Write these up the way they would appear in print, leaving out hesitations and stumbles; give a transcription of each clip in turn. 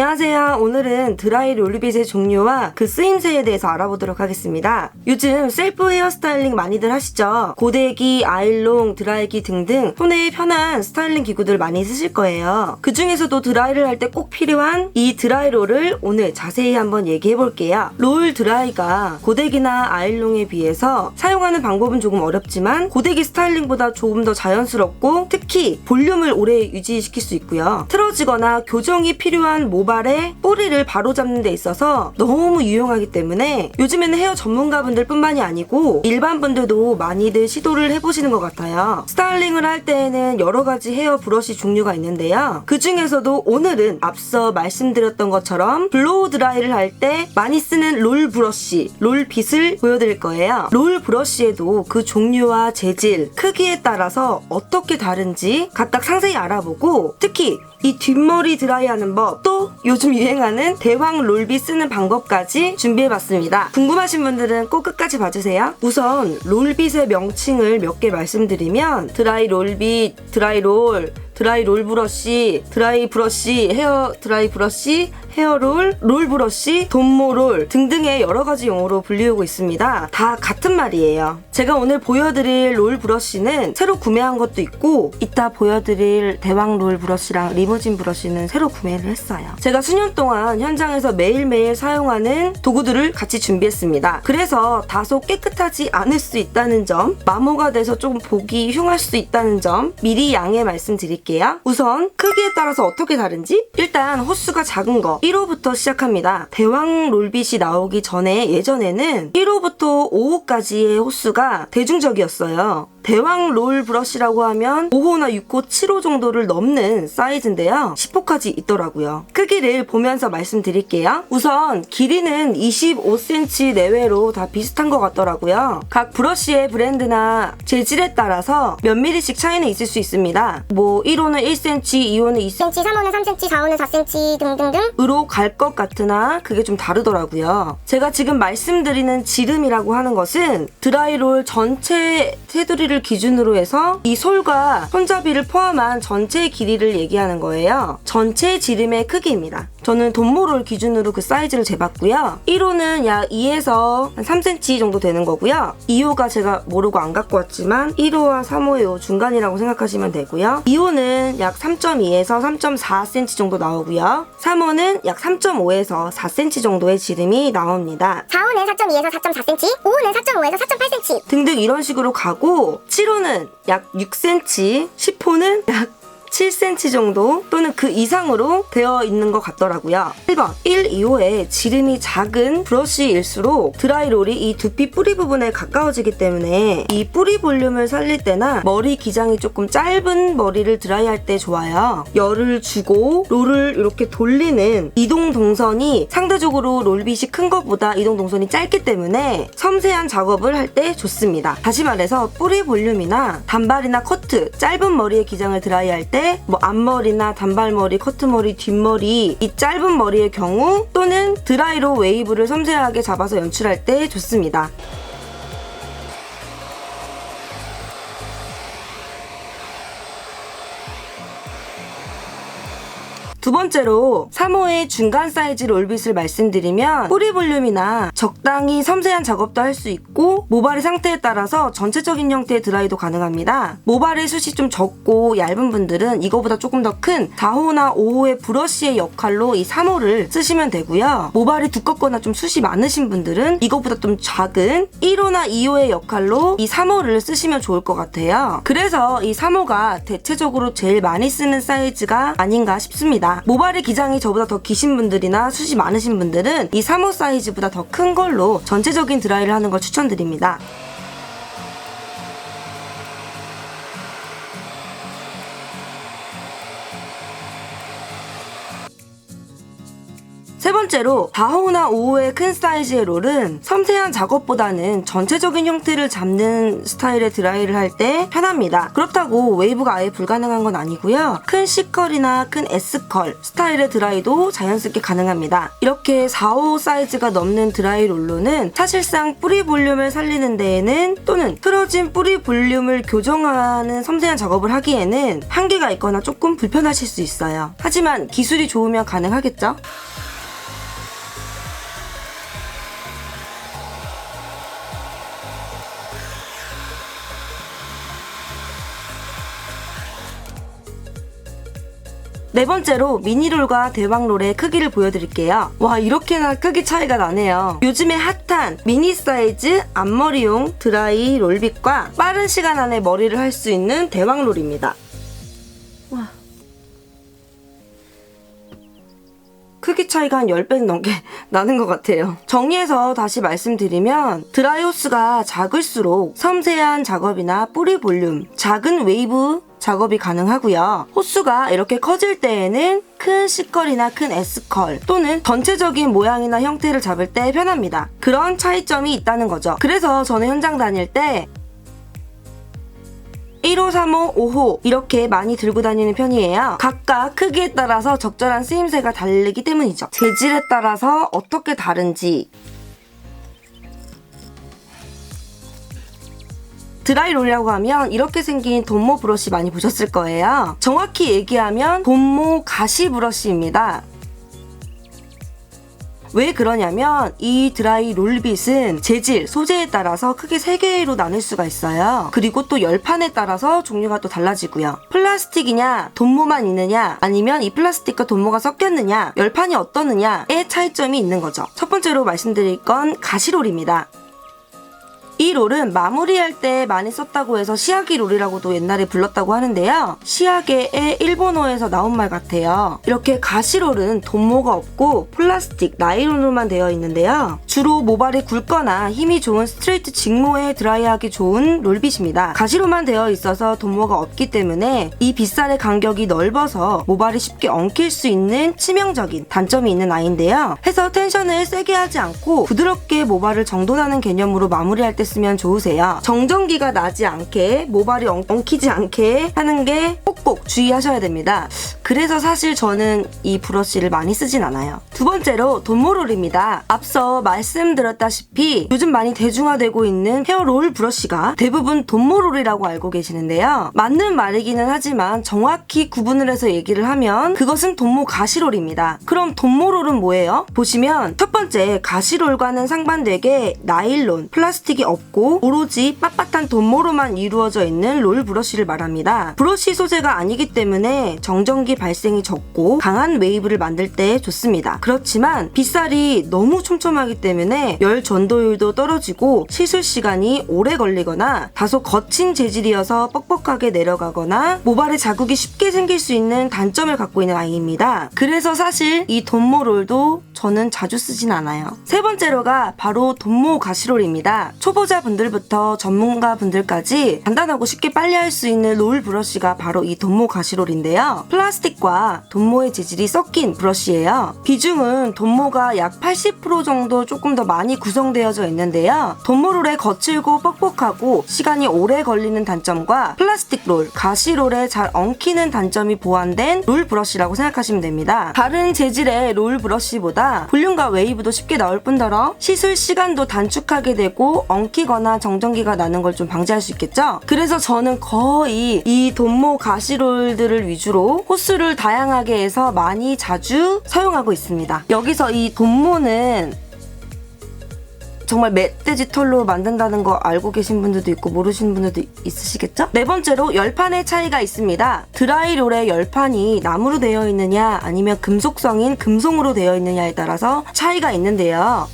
안녕하세요. 오늘은 드라이 롤빗의 종류와 그 쓰임새에 대해서 알아보도록 하겠습니다. 요즘 셀프 헤어스타일링 많이들 하시죠? 고데기, 아이롱, 드라이기 등등 손에 편한 스타일링 기구들 많이 쓰실 거예요. 그 중에서도 드라이를 할 때 꼭 필요한 이 드라이롤을 오늘 자세히 한번 얘기해 볼게요. 롤 드라이가 고데기나 아이롱에 비해서 사용하는 방법은 조금 어렵지만 고데기 스타일링보다 조금 더 자연스럽고 특히 볼륨을 오래 유지시킬 수 있고요. 틀어지거나 교정이 필요한 모발의 뿌리를 바로잡는 데 있어서 너무 유용하기 때문에 요즘에는 헤어 전문가분들 뿐만이 아니고 일반 분들도 많이들 시도를 해보시는 것 같아요. 스타일링을 할 때에는 여러 가지 헤어 브러쉬 종류가 있는데요. 그 중에서도 오늘은 앞서 말씀드렸던 것처럼 블로우 드라이를 할 때 많이 쓰는 롤 브러쉬, 롤빗을 보여드릴 거예요. 롤 브러쉬에도 그 종류와 재질, 크기에 따라서 어떻게 다른지 각각 상세히 알아보고 특히 이 뒷머리 드라이하는 법, 또 요즘 유행하는 대왕 롤빗 쓰는 방법까지 준비해봤습니다. 궁금하신 분들은 꼭 끝까지 봐주세요. 우선 롤빗의 명칭을 몇 개 말씀드리면 드라이 롤빗, 드라이 롤, 드라이 롤 브러쉬, 드라이 브러쉬, 헤어 드라이 브러쉬, 헤어롤, 롤 브러쉬, 돈모롤 등등의 여러 가지 용어로 불리우고 있습니다. 다 같은 말이에요. 제가 오늘 보여드릴 롤 브러쉬는 새로 구매한 것도 있고 이따 보여드릴 대왕 롤 브러쉬랑 리무진 브러쉬는 새로 구매를 했어요. 제가 수년 동안 현장에서 매일매일 사용하는 도구들을 같이 준비했습니다. 그래서 다소 깨끗하지 않을 수 있다는 점, 마모가 돼서 조금 보기 흉할 수 있다는 점 미리 양해 말씀드릴게요. 우선 크기에 따라서 어떻게 다른지 일단 호수가 작은 거 1호부터 시작합니다. 대왕 롤빗이 나오기 전에 예전에는 1호부터 5호까지의 호수가 대중적이었어요. 대왕 롤 브러쉬라고 하면 5호나 6호, 7호 정도를 넘는 사이즈인데요. 10호까지 있더라고요. 크기를 보면서 말씀드릴게요. 우선 길이는 25cm 내외로 다 비슷한 것 같더라고요. 각 브러쉬의 브랜드나 재질에 따라서 몇 미리씩 차이는 있을 수 있습니다. 뭐 1호는 1cm, 2호는 2cm, 3호는 3cm, 4호는 4cm 등등등 으로 갈 것 같으나 그게 좀 다르더라고요. 제가 지금 말씀드리는 지름이라고 하는 것은 드라이롤 전체 테두리를 기준으로 해서 이 솔과 손잡이를 포함한 전체 길이를 얘기하는 거예요. 전체 지름의 크기입니다. 저는 돈모롤 기준으로 그 사이즈를 재봤고요. 1호는 약 2에서 한 3cm 정도 되는 거고요. 2호가 제가 모르고 안 갖고 왔지만 1호와 3호의 중간이라고 생각하시면 되고요. 2호는 약 3.2에서 3.4cm 정도 나오고요. 3호는 약 3.5에서 4cm 정도의 지름이 나옵니다. 4호는 4.2에서 4.4cm, 5호는 4.5에서 4.8cm 등등 이런 식으로 가고 7호는 약 6cm, 10호는 약 7cm 정도 또는 그 이상으로 되어 있는 것 같더라고요. 1번 1, 2호의 지름이 작은 브러쉬일수록 드라이롤이 이 두피 뿌리 부분에 가까워지기 때문에 이 뿌리 볼륨을 살릴 때나 머리 기장이 조금 짧은 머리를 드라이할 때 좋아요. 열을 주고 롤을 이렇게 돌리는 이동 동선이 상대적으로 롤빗이 큰 것보다 이동 동선이 짧기 때문에 섬세한 작업을 할 때 좋습니다. 다시 말해서 뿌리 볼륨이나 단발이나 커트, 짧은 머리의 기장을 드라이할 때 뭐 앞머리나 단발머리, 커트머리, 뒷머리 이 짧은 머리의 경우 또는 드라이로 웨이브를 섬세하게 잡아서 연출할 때 좋습니다. 두 번째로 3호의 중간 사이즈 롤빗을 말씀드리면 뿌리 볼륨이나 적당히 섬세한 작업도 할 수 있고 모발의 상태에 따라서 전체적인 형태의 드라이도 가능합니다. 모발의 숱이 좀 적고 얇은 분들은 이거보다 조금 더 큰 4호나 5호의 브러쉬의 역할로 이 3호를 쓰시면 되고요. 모발이 두껍거나 좀 숱이 많으신 분들은 이거보다 좀 작은 1호나 2호의 역할로 이 3호를 쓰시면 좋을 것 같아요. 그래서 이 3호가 대체적으로 제일 많이 쓰는 사이즈가 아닌가 싶습니다. 모발의 기장이 저보다 더 기신 분들이나 숱이 많으신 분들은 이 3호 사이즈보다 더 큰 걸로 전체적인 드라이를 하는 걸 추천드립니다. 세 번째 번째로 4호나 5호의 큰 사이즈의 롤은 섬세한 작업보다는 전체적인 형태를 잡는 스타일의 드라이를 할 때 편합니다. 그렇다고 웨이브가 아예 불가능한 건 아니고요. 큰 C컬이나 큰 S컬 스타일의 드라이도 자연스럽게 가능합니다. 이렇게 4호 사이즈가 넘는 드라이 롤러는 사실상 뿌리 볼륨을 살리는 데에는 또는 틀어진 뿌리 볼륨을 교정하는 섬세한 작업을 하기에는 한계가 있거나 조금 불편하실 수 있어요. 하지만 기술이 좋으면 가능하겠죠? 네 번째로 미니롤과 대왕롤의 크기를 보여드릴게요. 와, 이렇게나 크기 차이가 나네요. 요즘에 핫한 미니 사이즈 앞머리용 드라이 롤빗과 빠른 시간 안에 머리를 할 수 있는 대왕롤입니다. 와, 크기 차이가 한 10배 넘게 나는 것 같아요. 정리해서 다시 말씀드리면 드라이 호스가 작을수록 섬세한 작업이나 뿌리 볼륨, 작은 웨이브 작업이 가능하고요. 호수가 이렇게 커질 때에는 큰 C컬이나 큰 S컬 또는 전체적인 모양이나 형태를 잡을 때 편합니다. 그런 차이점이 있다는 거죠. 그래서 저는 현장 다닐 때 1호, 3호, 5호 이렇게 많이 들고 다니는 편이에요. 각각 크기에 따라서 적절한 쓰임새가 다르기 때문이죠. 재질에 따라서 어떻게 다른지. 드라이롤이라고 하면 이렇게 생긴 돈모 브러쉬 많이 보셨을 거예요. 정확히 얘기하면 돈모 가시 브러쉬입니다. 왜 그러냐면 이 드라이 롤빗은 재질, 소재에 따라서 크게 3개로 나눌 수가 있어요. 그리고 또 열판에 따라서 종류가 또 달라지고요. 플라스틱이냐, 돈모만 있느냐, 아니면 이 플라스틱과 돈모가 섞였느냐, 열판이 어떠느냐의 차이점이 있는 거죠. 첫 번째로 말씀드릴 건 가시롤입니다. 이 롤은 마무리할 때 많이 썼다고 해서 시아기 롤이라고도 옛날에 불렀다고 하는데요. 시아게의 일본어에서 나온 말 같아요. 이렇게 가시롤은 돈모가 없고 플라스틱, 나일론으로만 되어 있는데요. 주로 모발이 굵거나 힘이 좋은 스트레이트 직모에 드라이하기 좋은 롤빗입니다. 가시로만 되어 있어서 돈모가 없기 때문에 이 빗살의 간격이 넓어서 모발이 쉽게 엉킬 수 있는 치명적인 단점이 있는 아이인데요. 해서 텐션을 세게 하지 않고 부드럽게 모발을 정돈하는 개념으로 마무리할 때 쓰면 좋으세요. 정전기가 나지 않게 모발이 엉키지 않게 하는 게 꼭꼭 주의하셔야 됩니다. 그래서 사실 저는 이 브러쉬를 많이 쓰진 않아요. 두 번째로 돈모롤입니다. 앞서 말씀드렸다시피 요즘 많이 대중화되고 있는 헤어롤 브러쉬가 대부분 돈모롤이라고 알고 계시는데요. 맞는 말이기는 하지만 정확히 구분을 해서 얘기를 하면 그것은 돈모 가시롤입니다. 그럼 돈모롤은 뭐예요? 보시면 첫 번째 가시롤과는 상반되게 나일론, 플라스틱이 없고 오로지 빳빳한 돈모로만 이루어져 있는 롤 브러쉬를 말합니다. 브러쉬 소재가 아니기 때문에 정전기 발생이 적고 강한 웨이브를 만들 때 좋습니다. 그렇지만 빗살이 너무 촘촘하기 때문에 열 전도율도 떨어지고 시술 시간이 오래 걸리거나 다소 거친 재질이어서 뻑뻑하게 내려가거나 모발에 자국이 쉽게 생길 수 있는 단점을 갖고 있는 아이입니다. 그래서 사실 이 돈모롤도 저는 자주 쓰진 않아요. 세 번째로가 바로 돈모 가시롤입니다. 초보자분들부터 전문가분들까지 간단하고 쉽게 빨리 할 수 있는 롤 브러쉬가 바로 이 돈모 가시롤인데요. 플라스틱과 돈모의 재질이 섞인 브러쉬예요. 비중은 돈모가 약 80% 정도 조금 더 많이 구성되어져 있는데요. 돈모롤의 거칠고 뻑뻑하고 시간이 오래 걸리는 단점과 플라스틱 롤, 가시롤에 잘 엉키는 단점이 보완된 롤 브러쉬라고 생각하시면 됩니다. 다른 재질의 롤 브러쉬보다 볼륨과 웨이브도 쉽게 나올 뿐더러 시술 시간도 단축하게 되고 엉키거나 정전기가 나는 걸 좀 방지할 수 있겠죠? 그래서 저는 거의 이 돈모 가시롤들을 위주로 호수를 다양하게 해서 많이 자주 사용하고 있습니다. 여기서 이 돈모는 정말 멧돼지 털로 만든다는 거 알고 계신 분들도 있고 모르시는 분들도 있으시겠죠? 네 번째로 열판의 차이가 있습니다. 드라이롤의 열판이 나무로 되어 있느냐 아니면 금속성인 금송으로 되어 있느냐에 따라서 차이가 있는데요.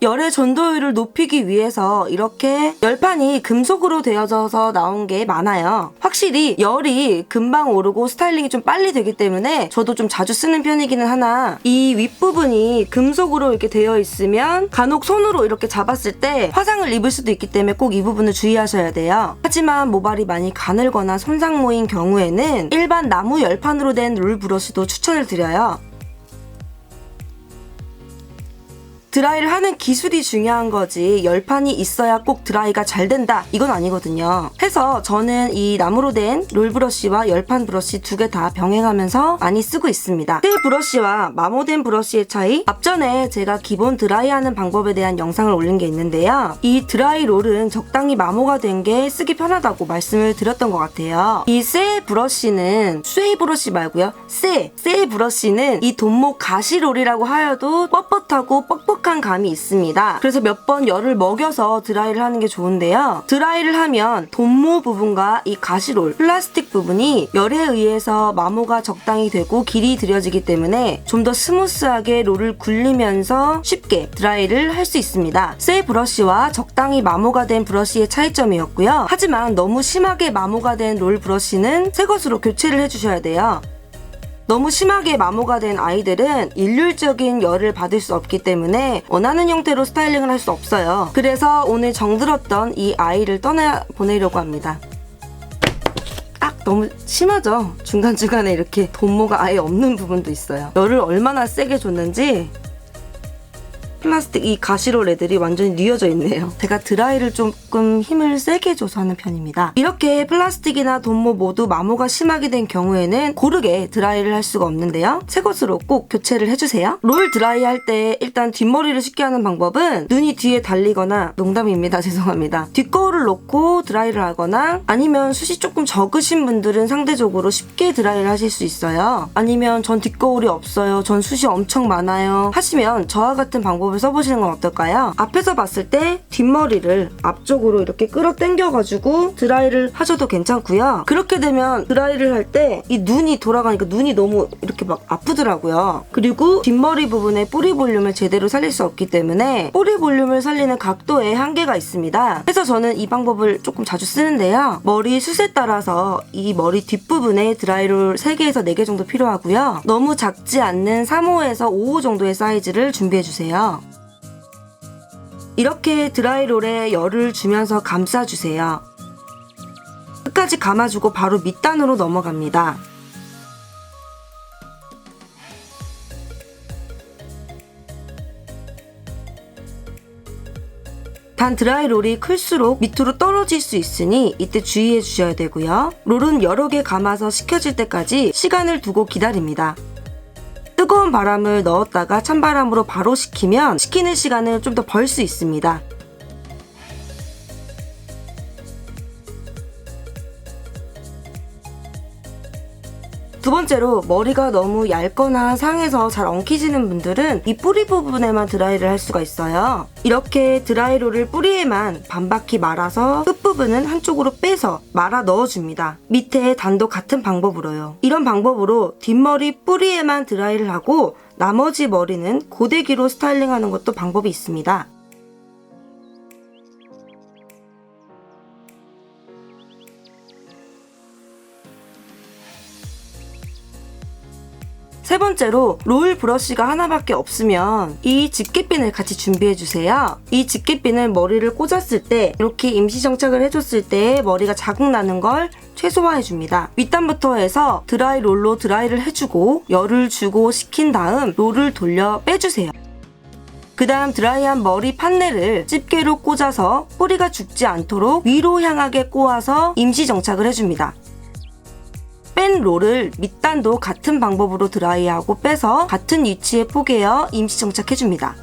열의 전도율을 높이기 위해서 이렇게 열판이 금속으로 되어져서 나온 게 많아요. 확실히 열이 금방 오르고 스타일링이 좀 빨리 되기 때문에 저도 좀 자주 쓰는 편이기는 하나, 이 윗부분이 금속으로 이렇게 되어 있으면 간혹 손으로 이렇게 잡았을 때 화상을 입을 수도 있기 때문에 꼭 이 부분을 주의하셔야 돼요. 하지만 모발이 많이 가늘거나 손상모인 경우에는 일반 나무 열판으로 된 롤 브러쉬도 추천을 드려요. 드라이를 하는 기술이 중요한 거지 열판이 있어야 꼭 드라이가 잘 된다 이건 아니거든요. 해서 저는 이 나무로 된 롤 브러쉬와 열판 브러쉬 두 개 다 병행하면서 많이 쓰고 있습니다. 새 브러쉬와 마모된 브러쉬의 차이, 앞전에 제가 기본 드라이하는 방법에 대한 영상을 올린 게 있는데요. 이 드라이 롤은 적당히 마모가 된 게 쓰기 편하다고 말씀을 드렸던 것 같아요. 이 새 브러쉬는 쇠 브러쉬 말고요. 새 브러쉬는 이 돈목 가시롤이라고 하여도 뻣뻣하고 뻑뻑한 감이 있습니다. 그래서 몇 번 열을 먹여서 드라이를 하는 게 좋은데요. 드라이를 하면 돈모 부분과 이 가시롤, 플라스틱 부분이 열에 의해서 마모가 적당히 되고 길이 들여지기 때문에 좀 더 스무스하게 롤을 굴리면서 쉽게 드라이를 할 수 있습니다. 새 브러쉬와 적당히 마모가 된 브러쉬의 차이점이었고요. 하지만 너무 심하게 마모가 된 롤 브러쉬는 새 것으로 교체를 해주셔야 돼요. 너무 심하게 마모가 된 아이들은 일률적인 열을 받을 수 없기 때문에 원하는 형태로 스타일링을 할 수 없어요. 그래서 오늘 정들었던 이 아이를 떠나보내려고 합니다. 너무 심하죠? 중간중간에 이렇게 돈모가 아예 없는 부분도 있어요. 열을 얼마나 세게 줬는지 플라스틱 이 가시롤 애들이 완전히 뉘어져 있네요. 제가 드라이를 조금 힘을 세게 줘서 하는 편입니다. 이렇게 플라스틱이나 돈모 모두 마모가 심하게 된 경우에는 고르게 드라이를 할 수가 없는데요. 새 것으로 꼭 교체를 해주세요. 롤 드라이 할 때 일단 뒷머리를 쉽게 하는 방법은 눈이 뒤에 달리거나, 농담입니다. 죄송합니다. 뒷거울을 놓고 드라이를 하거나, 아니면 숱이 조금 적으신 분들은 상대적으로 쉽게 드라이를 하실 수 있어요. 아니면 전 뒷거울이 없어요, 전 숱이 엄청 많아요 하시면 저와 같은 방법을 써보시는 건 어떨까요? 앞에서 봤을 때 뒷머리를 앞쪽으로 이렇게 끌어당겨가지고 드라이를 하셔도 괜찮고요. 그렇게 되면 드라이를 할 때 이 눈이 돌아가니까 눈이 너무 이렇게 막 아프더라고요. 그리고 뒷머리 부분에 뿌리 볼륨을 제대로 살릴 수 없기 때문에 뿌리 볼륨을 살리는 각도에 한계가 있습니다. 그래서 저는 이 방법을 조금 자주 쓰는데요. 머리 숱에 따라서 이 머리 뒷부분에 드라이롤 3개에서 4개 정도 필요하고요. 너무 작지 않는 3호에서 5호 정도의 사이즈를 준비해주세요. 이렇게 드라이롤에 열을 주면서 감싸주세요. 끝까지 감아주고 바로 밑단으로 넘어갑니다. 단 드라이롤이 클수록 밑으로 떨어질 수 있으니 이때 주의해 주셔야 되고요. 롤은 여러 개 감아서 식혀질 때까지 시간을 두고 기다립니다. 뜨거운 바람을 넣었다가 찬바람으로 바로 식히면 식히는 시간을 좀 더 벌 수 있습니다. 두 번째로 머리가 너무 얇거나 상해서 잘 엉키시는 분들은 이 뿌리 부분에만 드라이를 할 수가 있어요. 이렇게 드라이롤을 뿌리에만 반바퀴 말아서 끝부분은 한쪽으로 빼서 말아 넣어줍니다. 밑에 단도 같은 방법으로요. 이런 방법으로 뒷머리 뿌리에만 드라이를 하고 나머지 머리는 고데기로 스타일링하는 것도 방법이 있습니다. 세 번째로 롤 브러쉬가 하나밖에 없으면 이 집게핀을 같이 준비해주세요. 이 집게핀을 머리를 꽂았을 때 이렇게 임시 정착을 해줬을 때 머리가 자국 나는 걸 최소화해줍니다. 윗단부터 해서 드라이 롤로 드라이를 해주고 열을 주고 식힌 다음 롤을 돌려 빼주세요. 그 다음 드라이한 머리 판넬을 집게로 꽂아서 뿌리가 죽지 않도록 위로 향하게 꼬아서 임시 정착을 해줍니다. 뺀 롤을 밑단도 같은 방법으로 드라이하고 빼서 같은 위치에 포개어 임시 정착해줍니다.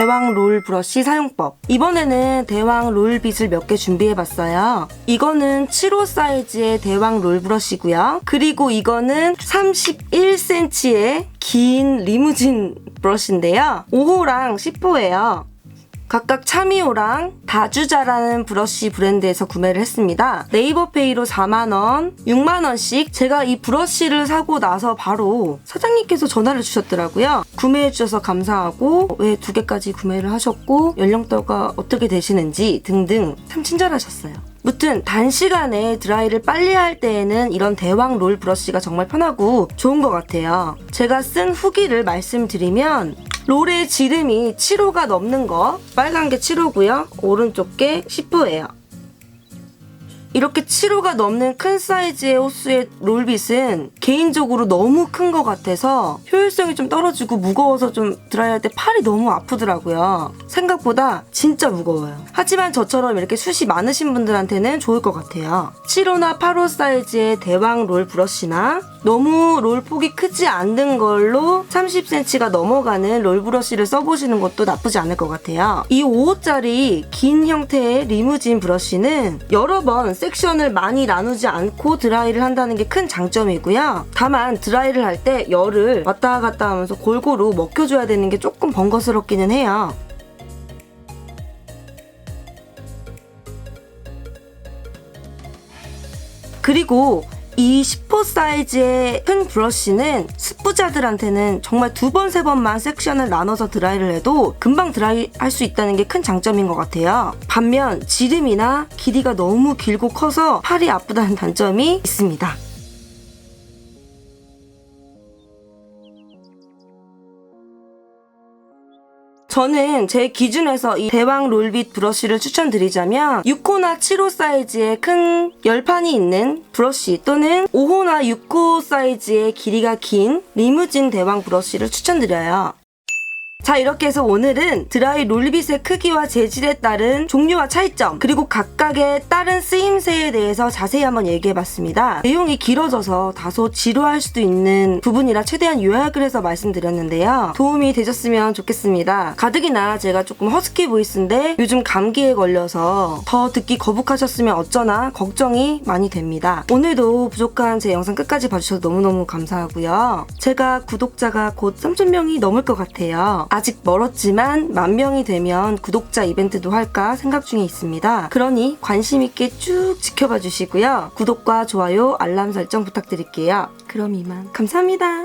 대왕 롤 브러쉬 사용법. 이번에는 대왕 롤빗을 몇 개 준비해봤어요. 이거는 7호 사이즈의 대왕 롤 브러쉬고요. 그리고 이거는 31cm의 긴 리무진 브러쉬인데요. 5호랑 10호예요. 각각 차미호랑 다주자라는 브러쉬 브랜드에서 구매를 했습니다. 네이버페이로 4만원, 6만원씩. 제가 이 브러쉬를 사고 나서 바로 사장님께서 전화를 주셨더라고요. 구매해주셔서 감사하고 왜 2개까지 구매를 하셨고 연령대가 어떻게 되시는지 등등 참 친절하셨어요. 무튼 단시간에 드라이를 빨리 할 때에는 이런 대왕 롤 브러쉬가 정말 편하고 좋은 것 같아요. 제가 쓴 후기를 말씀드리면 롤의 지름이 7호가 넘는 거, 빨간 게 7호고요. 오른쪽 게 10호예요. 이렇게 7호가 넘는 큰 사이즈의 호수의 롤빗은 개인적으로 너무 큰 것 같아서 효율성이 좀 떨어지고 무거워서 좀 드라이할 때 팔이 너무 아프더라고요. 생각보다 진짜 무거워요. 하지만 저처럼 이렇게 숱이 많으신 분들한테는 좋을 것 같아요. 7호나 8호 사이즈의 대왕 롤 브러쉬나 너무 롤 폭이 크지 않는 걸로 30cm가 넘어가는 롤 브러쉬를 써보시는 것도 나쁘지 않을 것 같아요. 이 5호짜리 긴 형태의 리무진 브러쉬는 여러 번 섹션을 많이 나누지 않고 드라이를 한다는 게 큰 장점이고요. 다만 드라이를 할 때 열을 왔다 갔다 하면서 골고루 먹혀줘야 되는 게 조금 번거스럽기는 해요. 그리고 이 10호 사이즈의 큰 브러쉬는 습부자들한테는 정말 2번, 3번만 섹션을 나눠서 드라이를 해도 금방 드라이 할 수 있다는 게 큰 장점인 것 같아요. 반면 지름이나 길이가 너무 길고 커서 팔이 아프다는 단점이 있습니다. 저는 제 기준에서 이 대왕 롤빗 브러쉬를 추천드리자면 6호나 7호 사이즈의 큰 열판이 있는 브러쉬 또는 5호나 6호 사이즈의 길이가 긴 리무진 대왕 브러쉬를 추천드려요. 자, 이렇게 해서 오늘은 드라이 롤빗의 크기와 재질에 따른 종류와 차이점, 그리고 각각의 다른 쓰임새에 대해서 자세히 한번 얘기해봤습니다. 내용이 길어져서 다소 지루할 수도 있는 부분이라 최대한 요약을 해서 말씀드렸는데요. 도움이 되셨으면 좋겠습니다. 가뜩이나 제가 조금 허스키 보이스인데 요즘 감기에 걸려서 더 듣기 거북하셨으면 어쩌나 걱정이 많이 됩니다. 오늘도 부족한 제 영상 끝까지 봐주셔서 너무너무 감사하고요. 제가 구독자가 곧 3,000명이 넘을 것 같아요. 아직 멀었지만 10,000명이 되면 구독자 이벤트도 할까 생각 중에 있습니다. 그러니 관심 있게 쭉 지켜봐 주시고요. 구독과 좋아요, 알람 설정 부탁드릴게요. 그럼 이만. 감사합니다.